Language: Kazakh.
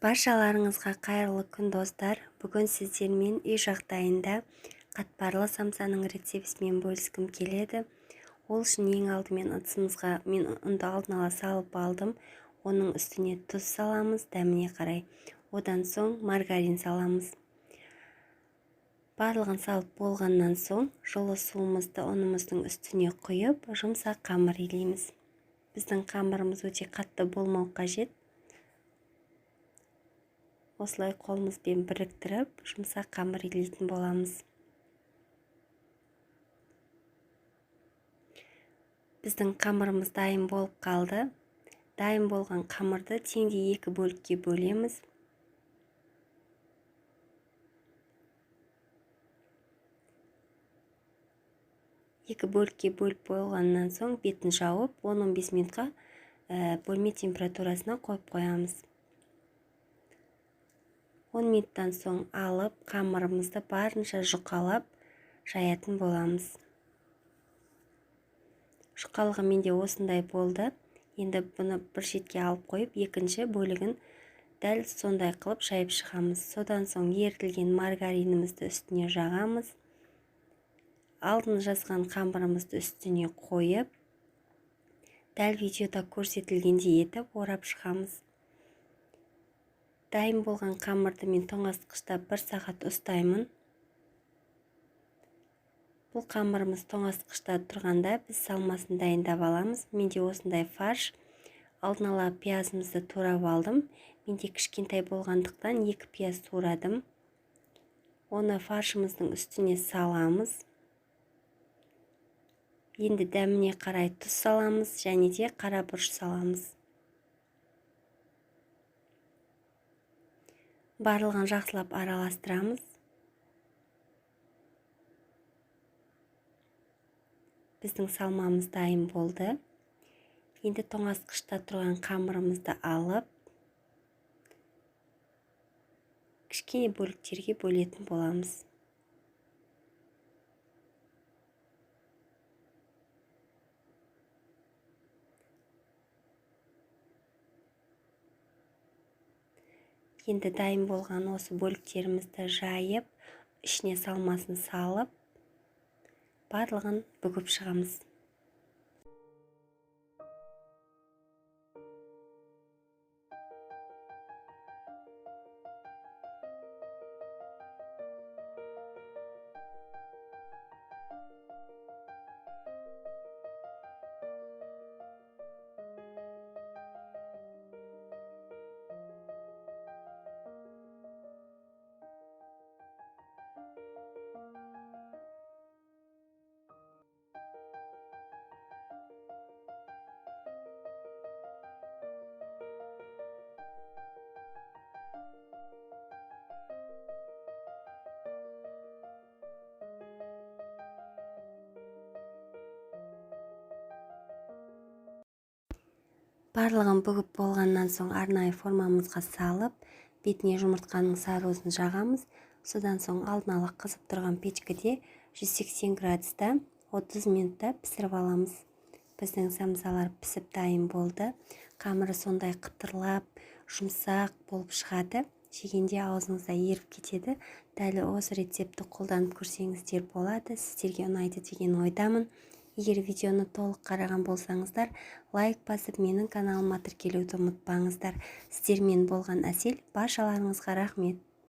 Баршаларыңызға қайырлы күн достар. Бүгін сіздермен үй жағдайында қатпарлы самсаның рецептісімен бөліскім келеді. Ол үшін ең алдымен ыдысымызға мен ұнды алдын ала салып алдым. Оның үстіне тұз саламыз дәміне қарай. Одан соң маргарин саламыз. Барлығын салып болғаннан соң жылы суымызды ұнымыздың үстіне құйып, жұмсақ қамыр илейміз. Біздің қамырымыз өте қатты болмау қажет. Осылай қолымызбен біріктіріп, жұмсақ қамыр илейтін боламыз. Біздің қамырымыз дайын болып қалды. Дайын болған қамырды теңдей екі бөлікке бөлеміз. Екі бөлікке бөліп болғаннан соң бетін жауып, 10-15 минутқа бөлме температурасына қойып қоямыз. 10 минуттан соң алып, қамырымызды барынша жұқалап жаятын боламыз. Жұқалығы менде осындай болды. Енді бұны бір шетке алып қойып, екінші бөлігін дәл сондай қылып жайып шығамыз. Содан соң ерітілген маргаринімізді үстіне жағамыз. Алдын жазған қамырымызды үстіне қойып, дәл видеода көрсетілгендей етіп орап шығамыз. Дайын болған қамырды мен тоңазытқышта 1 сағат ұстаймын. Бұл қамырымыз тоңазытқышта тұрғанда біз салмасын дайындап аламыз. Менде осындай фарш. Алдын ала пиязымызды турап алдым. Менде кішкентай болғандықтан 2 пияз турадым. Оны фаршымыздың үстіне саламыз. Енді дәміне қарай тұз саламыз және де қара бұрыш саламыз. Барлығын жақсылап араластырамыз. Біздің салмамыз дайын болды. Енді тоңазытқышта тұрған қамырымызды алып, кішкене бөліктерге бөлетін боламыз. Енді дайын болған осы бөліктерімізді жайып, ішіне салмасын салып, барлығын бүгіп шығамыз. Барлығын бүгіп болғаннан соң арнайы формамызға салып, бетіне жұмыртқаның сарыуызын жағамыз. Содан соң алдын ала қызып тұрған печкеде 180 градуста 30 минутта пісіріп аламыз. Біздің самсалар пісіп дайын болды. Қамыры сондай қытырлап, жұмсақ болып шығады. Жегенде аузыңызда еріп кетеді. Дәл осы рецепті қолданып көрсеңіздер болады. Сіздерге ұнайды деген ойдамын. Егер видеоны толық қараған болсаңыздар, лайк басып менің каналыма тіркелуді ұмытпаңыздар. Сіздермен болған Әсел, баршаларыңызға рахмет.